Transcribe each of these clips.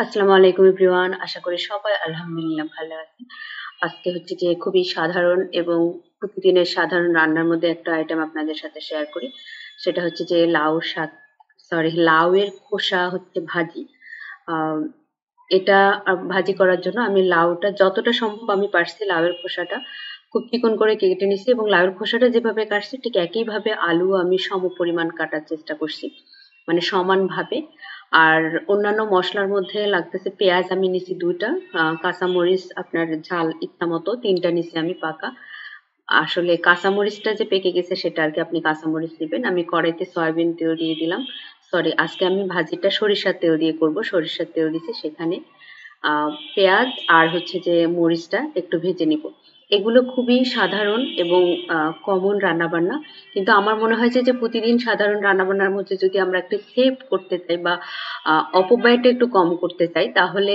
আসসালামু আলাইকুম এভরিওয়ান। আশা করি সবাই আলহামদুলিল্লাহ ভালো আছেন। আজকে হচ্ছে যে খুবই সাধারণ এবং প্রতিদিনের সাধারণ রান্নার মধ্যে একটা আইটেম আপনাদের সাথে শেয়ার করি। সেটা হচ্ছে যে লাউয়ের খোসা হচ্ছে ভাজি। আহ এটা ভাজি করার জন্য আমি লাউটা যতটা সম্ভব আমি পারছি লাউয়ের খোসাটা খুব চিকন করে কেটে নিছি এবং লাউয়ের খোসাটা যেভাবে কাটছি ঠিক একইভাবে আলু আমি সমপরিমাণ কাটার চেষ্টা করছি, মানে সমানভাবে। আর অন্যান্য মসলার মধ্যে লাগতেছে পেঁয়াজ আমি নিছি ২টা, কাঁচামরিচ আপনার ঝাল ইচ্ছা মতো ৩টা নিছি আমি পাকা। আসলে কাঁচামরিচটা যে পেকে গেছে সেটা আরকি আপনি কাঁচামরিচ দিবেন। আমি কড়াইতে সয়াবিন তেল দিয়ে দিলাম। সরি, আজকে আমি ভাজিটা সরিষার তেল দিয়ে করব। সরিষার তেল দিছি সেখানে পেঁয়াজ আর হচ্ছে যে মরিচটা একটু ভেজে নিব। এগুলো খুবই সাধারণ এবং কমন রান্নাবান্না। কিন্তু আমার মনে হয় যে প্রতিদিন সাধারণ রান্নাবান্নার মধ্যে যদি আমরা একটু সেভ করতে চাই বা অপব্যয়টা একটু কম করতে চাই তাহলে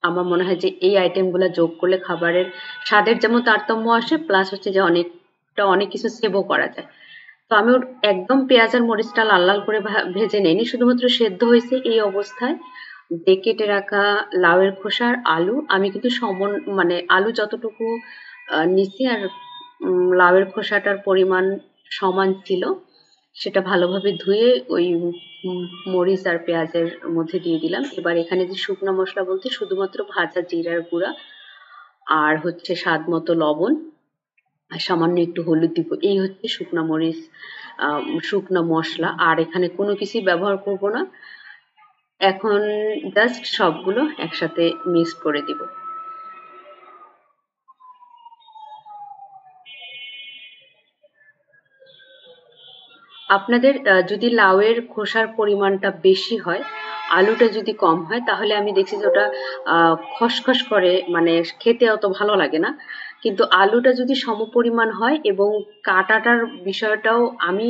আমার মনে হয় যে এই আইটেমগুলো যোগ করলে খাবারের স্বাদের যেমন তারতম্য আসে, প্লাস হচ্ছে যে অনেক কিছু সেভও করা যায়। তো আমি একদম পেঁয়াজ আর মরিচটা লাল লাল করে ভেজে নেইনি, শুধুমাত্র সেদ্ধ হয়েছে এই অবস্থায় যে কেটে রাখা লাউয়ের খোসা আর আলু আমি কিন্তু মানে আলু যতটুকু নিছি আর লাউয়ের খোসাটার পরিমাণ সমান ছিল, সেটা ভালোভাবে ধুয়ে ওই মরিচ আর পেঁয়াজের মধ্যে দিয়ে দিলাম। এবার এখানে যে শুকনো মশলা বলতে শুধুমাত্র ভাজা জিরার গুঁড়া আর হচ্ছে স্বাদ মতো লবণ আর সামান্য একটু হলুদ দিব। এই হচ্ছে শুকনা মরিচ, শুকনো মসলা। আর এখানে কোনো কিছুই ব্যবহার করব না। এখন জাস্ট সবগুলো একসাথে মিক্স করে দিব। আপনাদের যদি লাউয়ের খোসার পরিমাণটা বেশি হয়, আলুটা যদি কম হয়, তাহলে আমি দেখছি যে ওটা খসখস করে, মানে খেতে অত ভালো লাগে না। কিন্তু আলুটা যদি সমপরিমাণ হয় এবং কাটাটার বিষয়টাও আমি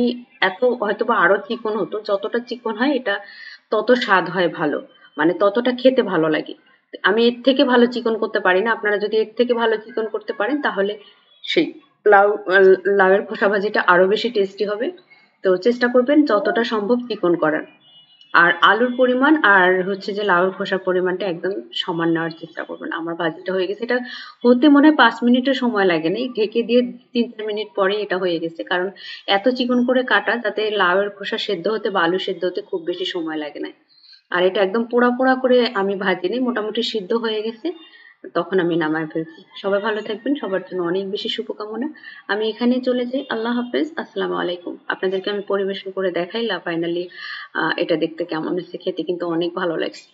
হয়তোবা আরো চিকন হতো, যতটা চিকন হয় এটা তত স্বাদ হয় ভালো, মানে ততটা খেতে ভালো লাগে। আমি এর থেকে ভালো চিকন করতে পারি না। আপনারা যদি এর থেকে ভালো চিকন করতে পারেন তাহলে সেই লাউ লাউয়ের খোসা ভাজিটা আরো বেশি টেস্টি হবে। তো চেষ্টা করবেন যতটা সম্ভব চিকন করার। আর আলুর পরিমাণ আর হচ্ছে যে লাউয়ের খোসার পরিমাণটা একদম সমান নেওয়ার চেষ্টা করবেন। আমার ভাজিটা হয়ে গেছে। এটা হতে মনে হয় ৫ মিনিটও সময় লাগে নাই। ঢেকে দিয়ে ৩-৪ মিনিট পরেই এটা হয়ে গেছে। কারণ এত চিকন করে কাটা যাতে লাউয়ের খোসা সেদ্ধ হতে বা আলু সেদ্ধ হতে খুব বেশি সময় লাগে না। আর এটা একদম পোড়া পোড়া করে আমি ভাজিনি, মোটামুটি সিদ্ধ হয়ে গেছে। তখন আমি নামায় ফেলছি। সবাই ভালো থাকবেন, সবার জন্য অনেক বেশি শুভকামনা। আমি এখানে চলে যাই। আল্লাহ হাফেজ, আসসালামু আলাইকুম। আপনাদেরকে আমি পরিবেশন করে দেখাইলাম ফাইনালি এটা দেখতে কেমন হয়েছে, খেতে কিন্তু অনেক ভালো লাগছিল।